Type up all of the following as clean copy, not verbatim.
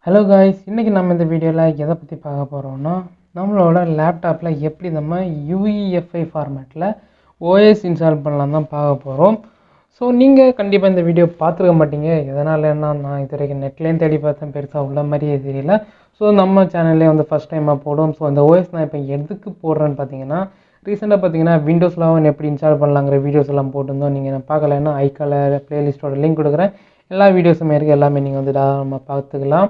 Hello guys, இன்றைக்கி நம்ம இந்த வீடியோவில் எதை பற்றி பார்க்க போகிறோம்னா நம்மளோட லேப்டாப்பில் எப்படி நம்ம யூஇஎஃப்ஐ ஃபார்மேட்டில் ஓஎஸ் இன்ஸ்டால் பண்ணலாம் தான் பார்க்க போகிறோம். ஸோ நீங்கள் கண்டிப்பாக இந்த வீடியோ பார்த்துருக்க மாட்டீங்க. எதனால் என்ன, நான் இது வரைக்கும் நெட்லேயும் தேடி பார்த்தேன், பெருசாக உள்ள மாதிரியே தெரியல. ஸோ நம்ம சேனல்லே வந்து ஃபஸ்ட் டைமாக போடும். ஸோ அந்த ஓஎஸ் நான் இப்போ எதுக்கு போடுறேன்னு பார்த்தீங்கன்னா, ரீசெண்டாக பார்த்தீங்கன்னா விண்டோஸ் 11 எப்படி இன்ஸ்டால் பண்ணலாங்கிற வீடியோஸ் எல்லாம் போட்டிருந்தோம். நீங்கள் பார்க்கலன்னா ஐக்கால ப்ளேலிஸ்ட்டோட லிங்க் கொடுக்குறேன். எல்லா வீடியோஸுமே இருக்குது, எல்லாமே நீங்கள் வந்து நம்ம பார்த்துக்கலாம்.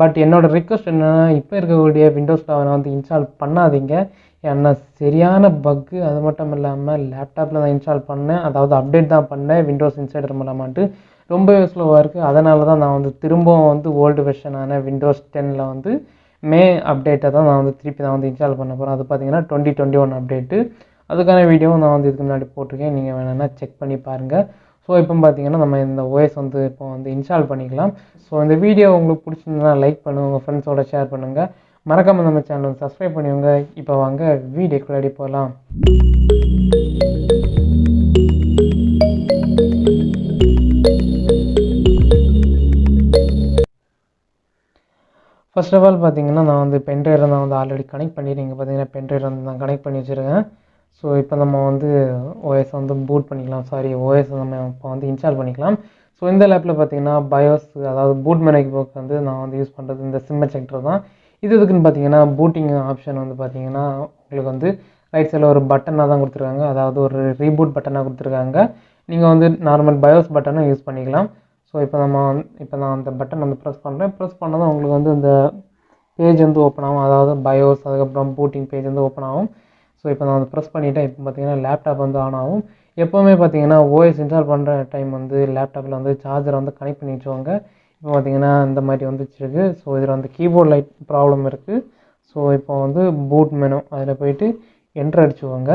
பட் என்னோடய ரிக்வஸ்ட் என்னென்னா, இப்போ இருக்கக்கூடிய விண்டோஸ் 11 வந்து இன்ஸ்டால் பண்ணாதீங்க. ஏன்னா சரியான பக்கு. அது மட்டும் இல்லாமல் லேப்டாப்பில் தான் இன்ஸ்டால் பண்ணேன், அதாவது அப்டேட் தான் பண்ணேன் விண்டோஸ் இன்சைடர் மூலமாட்டு. ரொம்பவே ஸ்லோவாக இருக்குது. அதனால தான் நான் வந்து திரும்பவும் வந்து ஓல்டு வெர்ஷனான விண்டோஸ் 10ல் வந்து மே அப்டேட்டை தான் நான் வந்து திருப்பி நான் வந்து இன்ஸ்டால் பண்ண போகிறேன். அது பார்த்தீங்கன்னா 2021 அப்டேட்டு. அதுக்கான வீடியோவும் நான் வந்து இதுக்கு முன்னாடி போட்டிருக்கேன், நீங்கள் வேணும்னா செக் பண்ணி பாருங்கள். ஸோ இப்போ பார்த்தீங்கன்னா நம்ம இந்த ஓஎஸ் வந்து இப்போ வந்து இன்ஸ்டால் பண்ணிக்கலாம். ஸோ இந்த வீடியோ உங்களுக்கு பிடிச்சிருந்தா லைக் பண்ணுங்கள், உங்கள் ஃப்ரெண்ட்ஸோட ஷேர் பண்ணுங்கள், மறக்காமல் நம்ம சேனல் சப்ஸ்கிரைப் பண்ணிவிங்க. இப்போ வாங்க வீடியோக்குள்ளாடி போகலாம். ஃபர்ஸ்ட் ஆஃப் ஆல் பார்த்தீங்கன்னா நான் வந்து பென்ட்ரைவ் தான் வந்து ஆல்ரெடி கனெக்ட் பண்ணிட்டு, இங்கே பார்த்தீங்கன்னா பென்ட்ரைவ் வந்து நான் கனெக்ட் பண்ணி வச்சுருக்கேன். ஸோ இப்போ நம்ம வந்து ஓஎஸ் வந்து பூட் பண்ணிக்கலாம், ஓஎஸ் நம்ம இப்போ வந்து இன்ஸ்டால் பண்ணிக்கலாம். ஸோ இந்த லேப்பில் பார்த்தீங்கன்னா பயோஸ், அதாவது பூட் மெனுக்கு போக்கு வந்து நான் வந்து யூஸ் பண்ணுறது இந்த சிம்மர் செக்டர் தான். இது எதுக்குன்னு பார்த்தீங்கன்னா, பூட்டிங் ஆப்ஷன் வந்து பார்த்தீங்கன்னா உங்களுக்கு வந்து ரைட் சைடில் ஒரு பட்டனாக தான் கொடுத்துருக்காங்க, அதாவது ஒரு ரீபூட் பட்டனாக கொடுத்துருக்காங்க. நீங்கள் வந்து நார்மல் பயோஸ் பட்டனும் யூஸ் பண்ணிக்கலாம். ஸோ இப்போ நான் அந்த பட்டன் வந்து ப்ரெஸ் பண்ணுறேன். ப்ரெஸ் பண்ணதும் உங்களுக்கு வந்து இந்த பேஜ் வந்து ஓப்பன் ஆகும், அதாவது பயோஸ், அதுக்கப்புறம் பூட்டிங் பேஜ் வந்து ஓப்பன் ஆகும். ஸோ இப்போ நான் வந்து ப்ரெஸ் பண்ணிவிட்டேன். இப்போ பார்த்தீங்கன்னா லேப்டாப் வந்து ஆன் ஆகும். எப்போவுமே பார்த்தீங்கன்னா ஓஎஸ் இன்ஸ்டால் பண்ணுற டைம் வந்து லேப்டாப்பில் வந்து சார்ஜரை வந்து கனெக்ட் பண்ணி வச்சுக்கோங்க. இப்போ பார்த்தீங்கன்னா இந்த மாதிரி வந்துச்சுருக்கு. ஸோ இதில் வந்து கீபோர்ட் லைட் ப்ராப்ளம் இருக்குது. ஸோ இப்போ வந்து பூட் மெனு அதில் போய்ட்டு என்ட்ரு அடிச்சுக்கோங்க.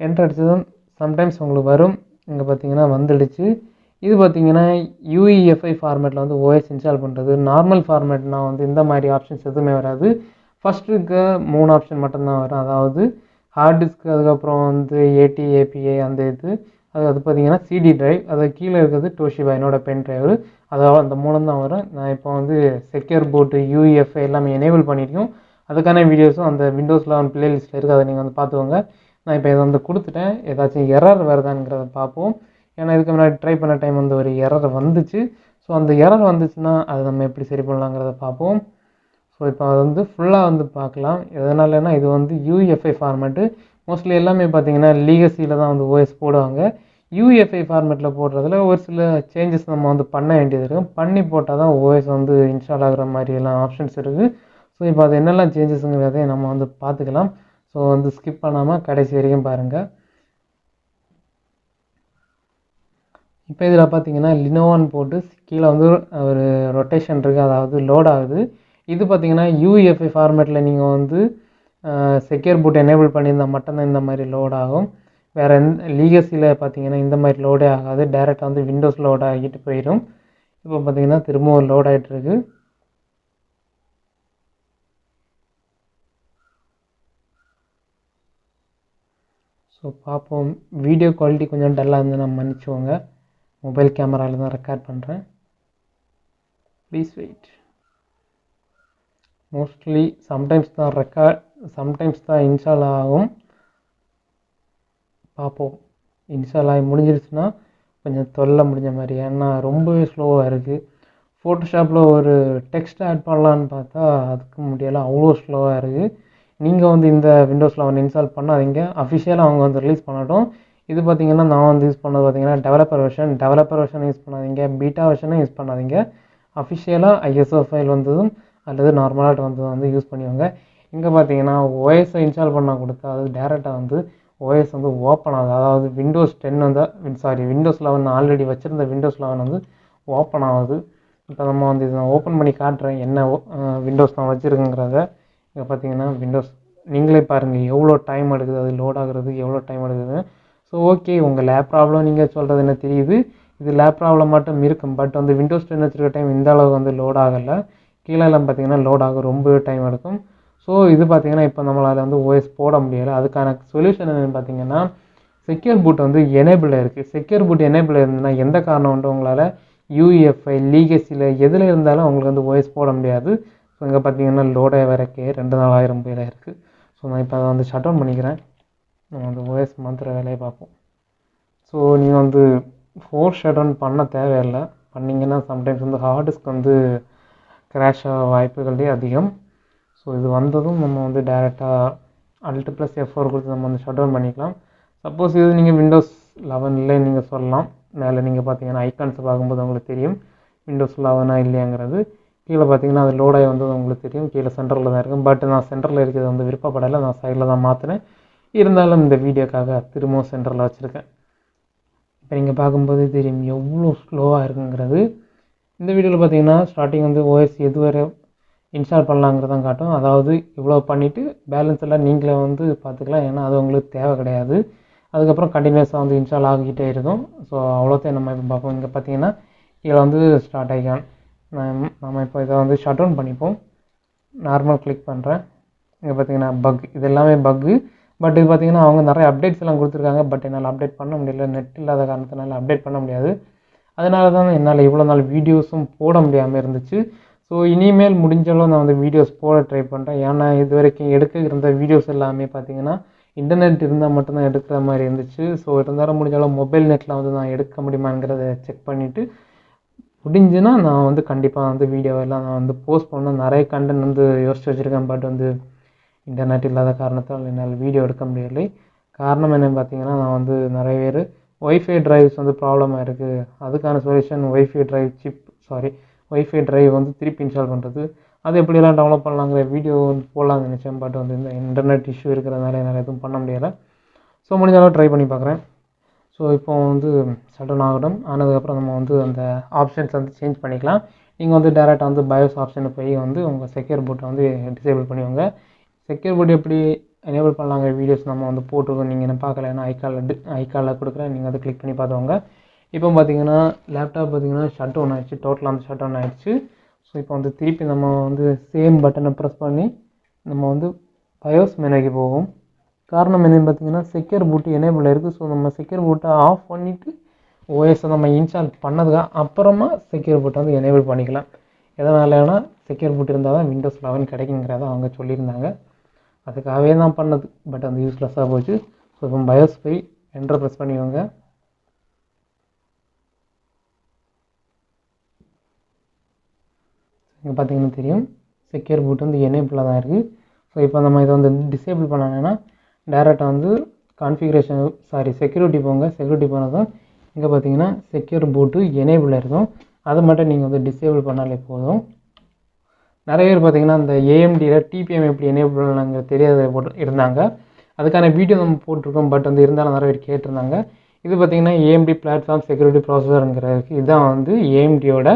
என்ட்ரு அடிச்சதும் சம்டைம்ஸ் உங்களுக்கு வரும். இங்கே பார்த்தீங்கன்னா வந்துடுச்சு. இது பார்த்தீங்கன்னா யூஇஎஃப்ஐ ஃபார்மேட்டில் வந்து ஓஎஸ் இன்ஸ்டால் பண்ணுறது. நார்மல் ஃபார்மேட்னால் வந்து இந்த மாதிரி ஆப்ஷன்ஸ் எதுவுமே வராது. ஃபஸ்ட்டு இருக்க 3 ஆப்ஷன் மட்டும்தான் வரும், அதாவது ஹார்ட் டிஸ்க், அதுக்கப்புறம் வந்து ஏபிஐ அந்த இது, அது பார்த்தீங்கன்னா சிடி ட்ரைவ், அது கீழே இருக்கிறது டோஷிபா என்னோட பென் ட்ரைவ். அதாவது அந்த 3 தான் வரும். நான் இப்போ வந்து செக்யூர் பூட்டு யூஇஎஃப்ஐ எல்லாமே எனேபிள் பண்ணியிருக்கோம். அதுக்கான வீடியோஸும் அந்த விண்டோஸ் 11 ப்ளேலிஸ்ட்டில் இருக்குது, அதை நீங்கள் வந்து பார்த்துக்கோங்க. நான் இப்போ இதை வந்து கொடுத்துட்டேன். ஏதாச்சும் எரர் வருதாங்கிறத பார்ப்போம். ஏன்னா இதுக்கு முன்னாடி ட்ரை பண்ண டைம் வந்து ஒரு எரர் வந்துச்சு. ஸோ அந்த எரர் வந்துச்சுன்னா அதை நம்ம எப்படி சரி பண்ணலாங்கிறத பார்ப்போம். ஸோ இப்போ அது வந்து ஃபுல்லாக வந்து பார்க்கலாம். எதனாலன்னா இது வந்து யூஎஃப்ஐ ஃபார்மேட்டு. மோஸ்ட்லி எல்லாமே பார்த்தீங்கன்னா லீகசியில் தான் வந்து ஓஎஸ் போடுவாங்க. யூஎஃப்ஐ ஃபார்மேட்டில் போடுறதுல ஒரு சில சேஞ்சஸ் நம்ம வந்து பண்ண வேண்டியது இருக்கும். பண்ணி போட்டால் தான் ஓஎஸ் வந்து இன்ஸ்டால் ஆகிற மாதிரியெல்லாம் ஆப்ஷன்ஸ் இருக்குது. ஸோ இப்போ அது என்னெல்லாம் சேஞ்சஸுங்கிறதையும் நம்ம வந்து பார்த்துக்கலாம். ஸோ வந்து ஸ்கிப் பண்ணாமல் கடைசி வரைக்கும் பாருங்கள். இப்போ இதில் பார்த்தீங்கன்னா லினோவான்னு போட்டு கீழே வந்து ஒரு ரொட்டேஷன் இருக்குது, அதாவது லோட் ஆகுது. இது பார்த்தீங்கன்னா யூஎஃப்ஐ ஃபார்மேட்டில் நீங்கள் வந்து செக்யூர் பூட் எனேபிள் பண்ணியிருந்தால் மட்டும்தான் இந்த மாதிரி லோட் ஆகும். வேறு எந்த லீகசியில் பார்த்தீங்கன்னா இந்த மாதிரி லோடே ஆகாது, டைரெக்டாக வந்து விண்டோஸ் லோட் ஆகிட்டு போயிடும். இப்போ பார்த்தீங்கன்னா திரும்பவும் லோட் ஆகிட்டுருக்கு. ஸோ பார்ப்போம். வீடியோ குவாலிட்டி கொஞ்சம் டல்லாக இருந்து நான் மன்னிச்சுவோங்க, மொபைல் கேமராவில் தான் ரெக்கார்ட் பண்ணுறேன். Please wait. மோஸ்ட்லி சம்டைம்ஸ் தான் இன்ஸ்டால் ஆகும். பார்ப்போம். இன்ஸ்டால் ஆகி முடிஞ்சிருச்சுன்னா கொஞ்சம் தொல்லை முடிஞ்ச மாதிரி, ஏன்னா ரொம்பவே ஸ்லோவாக இருக்குது. ஃபோட்டோஷாப்பில் ஒரு டெக்ஸ்ட் ஆட் பண்ணலான்னு பார்த்தா அதுக்கு முடியலை, அவ்வளோ ஸ்லோவாக இருக்குது. நீங்கள் வந்து இந்த விண்டோஸ் 11 இன்ஸ்டால் பண்ணாதீங்க. அஃபிஷியலாக அவங்க வந்து ரிலீஸ் பண்ணட்டும். இது பார்த்தீங்கன்னா நான் வந்து யூஸ் பண்ணது பார்த்தீங்கன்னா டெவலப்பர் வெர்ஷன் யூஸ் பண்ணாதீங்க, பீட்டா வெர்ஷனும் யூஸ் பண்ணாதீங்க. அஃபிஷியலாக ஐஎஸ்ஓ ஃபைல் வந்ததும் அல்லது நார்மலாக வந்ததும் வந்து யூஸ் பண்ணிவாங்க. இங்கே பார்த்தீங்கன்னா ஓஎஸை இன்ஸ்டால் பண்ணால் கொடுத்தா அது டேரெக்டாக வந்து ஓஎஸ் வந்து ஓப்பன் ஆகுது, அதாவது விண்டோஸ் 11 ஆல்ரெடி வச்சுருந்த விண்டோஸ் 11 வந்து ஓப்பன் ஆகுது. இப்போ நம்ம வந்து இதை நான் ஓப்பன் பண்ணி காட்டுறேன் என்ன விண்டோஸ் நான் வச்சுருக்குங்கிறத. இங்கே பார்த்தீங்கன்னா விண்டோஸ் நீங்களே பாருங்கள் எவ்வளோ டைம் எடுக்குது, அது லோட் ஆகுறது எவ்வளோ டைம் எடுக்குது. ஸோ ஓகே, உங்கள் லேப் ப்ராப்ளம் நீங்கள் சொல்கிறது என்ன தெரியுது, இது லேப் ப்ராப்ளம் மட்டும் இருக்கும். பட் வந்து விண்டோஸ் 10 வச்சுருக்க டைம் இந்த அளவுக்கு வந்து லோட் ஆகலை. கீழெல்லாம் பார்த்தீங்கன்னா லோட் ஆக ரொம்பவே டைம் எடுக்கும். ஸோ இது பார்த்தீங்கன்னா இப்போ நம்மளால் வந்து ஓஎஸ் போட முடியலை. அதுக்கான சொல்யூஷன் என்னென்னு பார்த்தீங்கன்னா, செக்யூர் பூட் வந்து எனேபிள் இருக்குது. செக்யூர் பூட் எனேபிள் இருந்ததுன்னா எந்த காரணம் வந்து உங்களால் யூஎஃப்ஐ லீகசியில் எதில் இருந்தாலும் அவங்களுக்கு வந்து ஓஎஸ் போட முடியாது. ஸோ இங்கே பார்த்தீங்கன்னா லோடே வரக்கே 2,000 பேர் இருக்குது. ஸோ நான் இப்போ அதை வந்து ஷட் டவுன் பண்ணிக்கிறேன். நம்ம வந்து ஓஎஸ் மாத்திர வேலையை பார்ப்போம். ஸோ நீங்கள் வந்து ஃபோர்ஸ் ஷட் டவுன் பண்ண தேவையில்லை. பண்ணிங்கன்னா சம்டைம்ஸ் வந்து ஹார்ட் டிஸ்க் வந்து கிராஷ் ஆக வாய்ப்புகளே அதிகம். ஸோ இது வந்ததும் நம்ம வந்து டேரெக்டாக Alt + F4 கொடுத்து நம்ம வந்து ஷட் டவுன் பண்ணிக்கலாம். சப்போஸ் இது நீங்கள் Windows 11 நீங்கள் சொல்லலாம். மேலே நீங்கள் பார்த்தீங்கன்னா ஐக்கான்ஸை பார்க்கும்போது உங்களுக்கு தெரியும் Windows 11 இல்லையாங்கிறது. கீழே பார்த்தீங்கன்னா அது லோடாகி வந்தது உங்களுக்கு தெரியும். கீழே சென்டரில் தான் இருக்கும். பட் நான் சென்டரில் இருக்கிறது வந்து விருப்பப்படலை. நான் சைடில் தான் மாற்றினேன். இருந்தாலும் இந்த வீடியோக்காக திரும்பவும் சென்டரில் வச்சுருக்கேன். இப்போ நீங்கள் பார்க்கும்போது தெரியும் எவ்வளோ ஸ்லோவாக இருக்குங்கிறது. இந்த வீடியோவில் பார்த்தீங்கன்னா ஸ்டார்டிங் வந்து ஓஎஸ் எதுவரை இன்ஸ்டால் பண்ணலாங்கிறதான் காட்டும். அதாவது இவ்வளோ பண்ணிவிட்டு பேலன்ஸ் எல்லாம் நீங்களே வந்து பார்த்துக்கலாம். ஏன்னா அது உங்களுக்கு தேவை கிடையாது. அதுக்கப்புறம் கண்டினியூஸாக வந்து இன்ஸ்டால் ஆகிக்கிட்டே இருக்கும். ஸோ அவ்வளோத்தையும் நம்ம இப்போ பார்ப்போம். இங்கே பார்த்தீங்கன்னா இதில் வந்து ஸ்டார்ட் ஆகிக்கான். நம்ம இப்போ இதை வந்து ஷட் டவுன் பண்ணிப்போம். நார்மல் கிளிக் பண்ணுறேன். இங்கே பார்த்தீங்கன்னா பக், இது எல்லாமே பக்கு. பட் இது பார்த்தீங்கன்னா அவங்க நிறைய அப்டேட்ஸ் எல்லாம் கொடுத்துருக்காங்க. பட் என்னால் அப்டேட் பண்ண முடியல. நெட் இல்லாத காரணத்தினால அப்டேட் பண்ண முடியாது. அதனால தான் என்னால் இவ்வளோ நாள் வீடியோஸும் போட முடியாமல் இருந்துச்சு. ஸோ இனிமேல் முடிஞ்சளவு நான் வந்து வீடியோஸ் போட ட்ரை பண்ணுறேன். ஏன்னா இது வரைக்கும் எடுக்க இருந்த வீடியோஸ் எல்லாமே பார்த்தீங்கன்னா இன்டர்நெட் இருந்தால் மட்டும்தான் எடுக்கிற மாதிரி இருந்துச்சு. ஸோ இருந்தாலும் முடிஞ்சளவு மொபைல் நெட்டில் வந்து நான் எடுக்க முடியுமாங்கிறத செக் பண்ணிவிட்டு முடிஞ்சுன்னா நான் வந்து கண்டிப்பாக வந்து வீடியோவெல்லாம் நான் வந்து போஸ்ட் பண்ண நிறைய கண்டென்ட் வந்து யோசிச்சு வச்சுருக்கேன். பட் வந்து இன்டர்நெட் இல்லாத காரணத்தால் என்னால் வீடியோ எடுக்க முடியலை. காரணம் என்னென்னு பார்த்தீங்கன்னா நான் வந்து நிறைய பேர் ஒய்ஃபை ட்ரைவ்ஸ் வந்து ப்ராப்ளமாக இருக்குது. அதுக்கான சொல்யூஷன் ஒய்ஃபை ட்ரைவ் வந்து திருப்பி இன்ஸ்டால் பண்ணுறது. அது எப்படியெல்லாம் டெவலப் பண்ணலாங்கிற வீடியோ வந்து போடலாம்னு நினச்சேன். பட் வந்து இந்த இன்டர்நெட் இஷ்யூ இருக்கிறதுனால என்னால் எதுவும் பண்ண முடியலை. ஸோ முடிஞ்சாலும் ட்ரை பண்ணி பார்க்குறேன். ஸோ இப்போ வந்து ஷட் டவுன் ஆகட்டும். ஆனதுக்கப்புறம் நம்ம வந்து அந்த ஆப்ஷன்ஸ் வந்து சேஞ்ச் பண்ணிக்கலாம். நீங்கள் வந்து டேரெக்டாக வந்து பயோஸ் ஆப்ஷனுக்கு போய் வந்து உங்கள் செக்யூர் பூட்டை வந்து டிசேபிள் பண்ணிவிங்க. செக்யூர் பூட் எப்படி எனேபிள் பண்ணலாங்கிற வீடியோஸ் நம்ம வந்து போட்டிருக்கோம். நீங்கள் என்ன பார்க்கலன்னா ஐக்காலில் கொடுக்குறேன். நீங்கள் அதை கிளிக் பண்ணி பார்த்துவாங்க. இப்போ பார்த்தீங்கன்னா லேப்டாப் பார்த்தீங்கன்னா ஷட் டவுன் ஆகிடுச்சு. டோட்டலாக வந்து ஷட் டவுன் ஆகிடுச்சு. ஸோ இப்போ வந்து திருப்பி நம்ம வந்து சேம் பட்டனை ப்ரெஸ் பண்ணி நம்ம வந்து பயோஸ் மெனுக்கு போவோம். காரணம் என்னென்னு பார்த்தீங்கன்னா செக்யூர் பூட் எனேபிள் இருக்குது. ஸோ நம்ம செக்யூர் பூட்டை ஆஃப் பண்ணிவிட்டு ஓஎஸை நம்ம இன்ஸ்டால் பண்ணதுக்கு அப்புறமா செக்யூர் பூட்டை வந்து எனேபிள் பண்ணிக்கலாம். எதனாலனா செக்யூர் பூட் இருந்தால் தான் Windows 11 கிடைக்குங்கிறத அவங்க சொல்லியிருந்தாங்க. அதுக்காகவே தான் பண்ணது. பட் அந்த யூஸ்லெஸ்ஸாக போச்சு. ஸோ இப்போ பயோஸ் போய் என்டர் ப்ரெஸ் பண்ணிக்கோங்க. இங்கே பார்த்தீங்கன்னா தெரியும் செக்யூர் பூட் வந்து எனேபிளாக தான் இருக்குது. ஸோ இப்போ நம்ம இதை வந்து டிசேபிள் பண்ணணுன்னா டேரெக்டாக வந்து செக்யூரிட்டி போங்க. செக்யூரிட்டி போனதும் இங்கே பார்த்தீங்கன்னா செக்யூர் பூட்டு எனேபிள் இருக்கும். அதை மட்டும் நீங்கள் வந்து டிசேபிள் பண்ணாலே போதும். நிறைய பேர் பார்த்தீங்கன்னா இந்த ஏஎம்டியில் டிபிஎம் எப்படி எனேபிள் பண்ணாங்க தெரியாத இருந்தாங்க. அதுக்கான வீடியோ நம்ம போட்டிருக்கோம். பட் வந்து இருந்தாலும் நிறைய பேர் கேட்டிருந்தாங்க. இது பார்த்தீங்கன்னா ஏஎம்டி பிளாட்ஃபார்ம் செக்யூரிட்டி ப்ராசஸருங்கிறதுக்கு இதுதான் வந்து ஏஎம்டியோட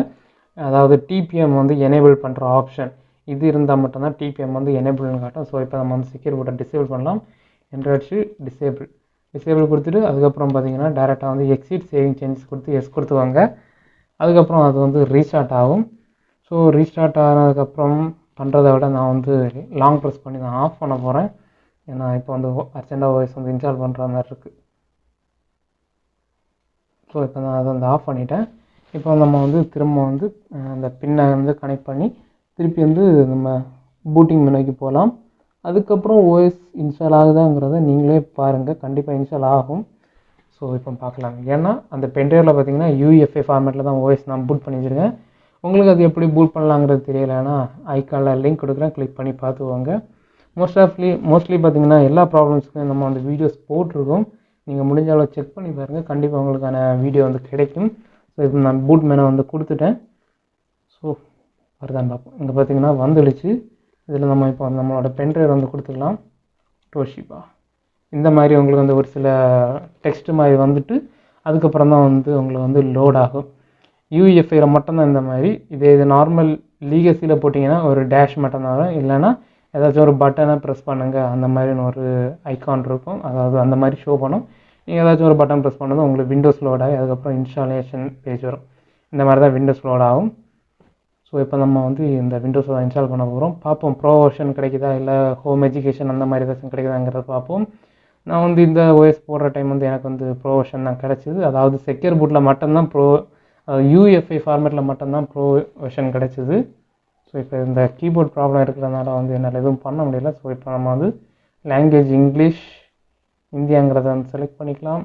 அதாவது டிபிஎம் வந்து எனேபிள் பண்ணுற ஆப்ஷன். இது இருந்தால் மட்டும்தான் டிபிஎம் வந்து எனேபிள்னு காட்டும். ஸோ இப்போ நம்ம வந்து செக்யூர் பூட்டை டிசேபிள் பண்ணலாம். என்ட்ரடிச்சு டிசேபிள் கொடுத்துட்டு அதுக்கப்புறம் பார்த்தீங்கன்னா டேரெக்டாக வந்து எக்ஸிட் சேவிங் சேஞ்சஸ் கொடுத்து எஸ் கொடுத்துவாங்க. அதுக்கப்புறம் அது வந்து ரீஸ்டார்ட் ஆகும். ஸோ ரீஸ்டார்ட் ஆனதுக்கப்புறம் பண்ணுறதை விட நான் வந்து லாங் ப்ரெஸ் பண்ணி நான் ஆஃப் பண்ண போகிறேன். ஏன்னா இப்போ வந்து அர்ஜென்டாக வாய்ஸ் வந்து இன்ஸ்டால் பண்ணுற மாதிரி இருக்குது. ஸோ இப்போ நான் அதை வந்து ஆஃப் பண்ணிட்டேன். இப்போ நம்ம வந்து திரும்ப வந்து அந்த பின்னை வந்து கனெக்ட் பண்ணி திருப்பி வந்து நம்ம பூட்டிங் மெனுக்கு போகலாம். அதுக்கப்புறம் ஓஎஸ் இன்ஸ்டால் ஆகுதாங்கிறத நீங்களே பாருங்கள். கண்டிப்பாக இன்ஸ்டால் ஆகும். ஸோ இப்போ பார்க்கலாம். ஏன்னா அந்த பென்ட்ரைவில் பார்த்தீங்கன்னா யூஎஃப்ஐ ஃபார்மேட்டில் தான் ஓஎஸ் நான் பூட் பண்ணி வச்சுருக்கேன். உங்களுக்கு அது எப்படி பூட் பண்ணலாங்கிறது தெரியலைன்னா ஐக்கானில் லிங்க் கொடுக்குறேன். கிளிக் பண்ணி பார்த்துவாங்க. மோஸ்ட்லி பார்த்தீங்கன்னா எல்லா ப்ராப்ளம்ஸுக்கும் நம்ம வந்து வீடியோஸ் போட்டிருக்கோம். நீங்கள் முடிஞ்ச அளவு செக் பண்ணி பாருங்கள். கண்டிப்பாக உங்களுக்கான வீடியோ வந்து கிடைக்கும். ஸோ இப்போ நான் பூட் மெனு வந்து கொடுத்துட்டேன். ஸோ வருதான்னு பார்ப்போம். இங்கே பார்த்தீங்கன்னா வந்துடுச்சு. இதில் நம்ம இப்போ நம்மளோட பென்ட்ரைவ் வந்து கொடுத்துக்கலாம். டோஷிபா இந்த மாதிரி உங்களுக்கு வந்து ஒரு சில டெக்ஸ்ட் மாதிரி வந்துட்டு அதுக்கப்புறம் தான் வந்து உங்களுக்கு வந்து லோட் ஆகும். யூஎஃப்ஐயில் மட்டும்தான் இந்த மாதிரி. இது நார்மல் லீகசியில் போட்டிங்கன்னா ஒரு டேஷ் மட்டும்தான் வரும். இல்லைன்னா ஏதாச்சும் ஒரு பட்டனை ப்ரெஸ் பண்ணுங்கள் அந்த மாதிரின்னு ஒரு ஐக்கான் இருக்கும். அதாவது அந்த மாதிரி ஷோ பண்ணும். நீங்கள் ஏதாச்சும் ஒரு பட்டன் ப்ரெஸ் பண்ணதும் உங்களுக்கு விண்டோஸ் லோட் ஆகி அதுக்கப்புறம் இன்ஸ்டாலேஷன் பேஜ் வரும். இந்த மாதிரி தான் விண்டோஸ் லோட் ஆகும். ஸோ இப்போ நம்ம வந்து இந்த விண்டோஸை தான் இன்ஸ்டால் பண்ண போகிறோம். பார்ப்போம் ப்ரோ வெர்ஷன் கிடைக்குதா இல்லை ஹோம் எஜுகேஷன் அந்த மாதிரி வெர்ஷன் கிடைக்குதாங்கிறத பார்ப்போம். நான் வந்து இந்த ஓஎஸ் போடுற டைம் வந்து எனக்கு வந்து ப்ரோ வெர்ஷன் தான் கிடச்சிது. அதாவது செக்யூர் பூட்டில் மட்டும்தான் யூஎஃப்ஐ ஃபார்மேட்டில் மட்டும்தான் ப்ரோ வெர்ஷன் கிடச்சிது. ஸோ இப்போ இந்த கீபோர்ட் ப்ராப்ளம் இருக்கிறதுனால வந்து என்னால் எதுவும் பண்ண முடியல. ஸோ இப்போ நம்ம வந்து லாங்குவேஜ் இங்கிலீஷ் இந்தியாங்கிறத வந்து செலக்ட் பண்ணிக்கலாம்.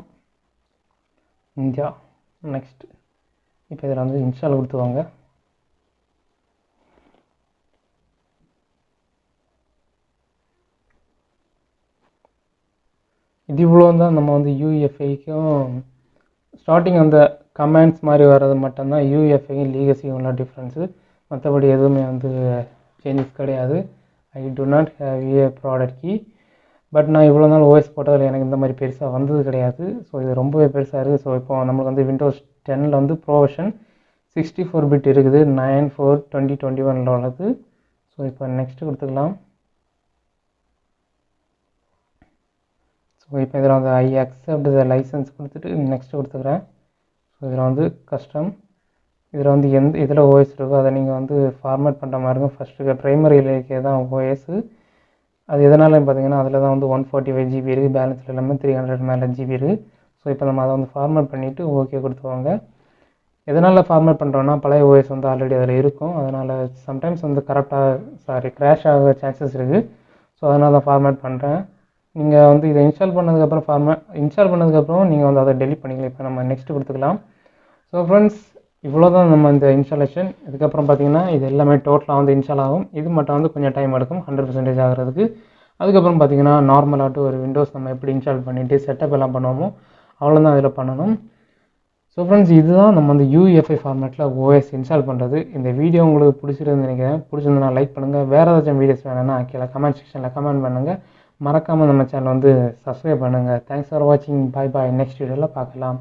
இந்தியா. நெக்ஸ்ட் இப்போ இதில் வந்து இன்ஸ்டால் கொடுத்துவாங்க. இது இவ்வளோ தான் நம்ம வந்து யூஎஃப்ஐக்கும் ஸ்டார்டிங் அந்த கமெண்ட்ஸ் மாதிரி வர்றது மட்டும்தான் யூஎஃப்ஐயும் லீகசியும் உள்ள டிஃப்ரென்ஸு. மற்றபடி எதுவுமே வந்து சேஞ்சஸ் கிடையாது. I do not have a product key. But நான் இவ்வளோ நாள் ஓஎஸ் போட்டதில் எனக்கு இந்த மாதிரி பெருசாக வந்தது கிடையாது. ஸோ இது ரொம்பவே பெருசாக இருக்குது. ஸோ இப்போ நம்மளுக்கு வந்து விண்டோஸ் 10ல் வந்து ப்ரோ வெர்ஷன் 64 பிட் இருக்குது, 9/4/2021 உள்ளது. ஸோ இப்போ நெக்ஸ்ட்டு கொடுத்துக்கலாம். ஸோ இப்போ இதில் வந்து ஐ அக்செப்ட் த லைசன்ஸ் கொடுத்துட்டு நெக்ஸ்ட்டு கொடுத்துக்கிறேன். ஸோ இதில் வந்து கஸ்டம், இதில் வந்து இதில் ஓஎஸ் இருக்கோ அதை நீங்கள் வந்து ஃபார்மேட் பண்ணுற மாதிரி இருக்கும். ஃபஸ்ட்டு ப்ரைமரியில் இருக்கிறது தான் ஓஎஸ்ஸு. அது எதனால பார்த்தீங்கன்னா அதில் தான் வந்து 145 GB இருக்குது, பேலன்ஸில் எல்லாமே 300 மேலே GB இருக்குது. ஸோ இப்போ நம்ம அதை வந்து ஃபார்மேட் பண்ணிவிட்டு ஓகே கொடுத்துருவாங்க. எதனால் ஃபார்மேட் பண்ணுறோன்னா பழைய ஓஎஸ் வந்து ஆல்ரெடி அதில் இருக்கும். அதனால் சம்டைம்ஸ் வந்து க்ராஷ் ஆக சான்சஸ் இருக்குது. ஸோ அதனால் தான் ஃபார்மேட் பண்ணுறேன். நீங்கள் வந்து இதை இன்ஸ்டால் பண்ணதுக்கப்புறம் நீங்கள் வந்து அதை டெலிட் பண்ணிக்கலாம். இப்போ நம்ம நெக்ஸ்ட்டு கொடுத்துக்கலாம். ஸோ ஃப்ரெண்ட்ஸ், இவ்வளோ தான் நம்ம இந்த இன்ஸ்டாலேஷன். இதுக்கப்புறம் பார்த்தீங்கன்னா இது எல்லாமே டோட்டலாக வந்து இன்ஸ்டால் ஆகும். இது மட்டும் வந்து கொஞ்சம் டைம் எடுக்கும் 100% ஆகிறதுக்கு. அதுக்கப்புறம் பார்த்தீங்கன்னா நார்மலாகிட்டு ஒரு விண்டோஸ் நம்ம எப்படி இன்ஸ்டால் பண்ணிவிட்டு செட்டப் எல்லாம் பண்ணுவோமோ அவ்வளோதான் அதில் பண்ணணும். ஸோ ஃப்ரெண்ட்ஸ், இதுதான் நம்ம வந்து யூஎஃப்ஐ ஃபார்மேட்டில் ஓஎஸ் இன்ஸ்டால் பண்ணுறது. இந்த வீடியோ உங்களுக்கு பிடிச்சிருந்து நினைக்கிறேன். பிடிச்சிருந்தா லைக் பண்ணுங்கள். வேறு ஏதாச்சும் வீடியோஸ் வேணும்னா கீழே கமெண்ட் செக்ஷனில் கமெண்ட் பண்ணுங்கள். மறக்காமல் நம்ம சேனல் வந்து சப்ஸ்கிரைப் பண்ணுங்கள். தேங்க்ஸ் ஃபார் வாட்சிங். பாய் பாய். நெக்ஸ்ட் வீடியோவில் பார்க்கலாம்.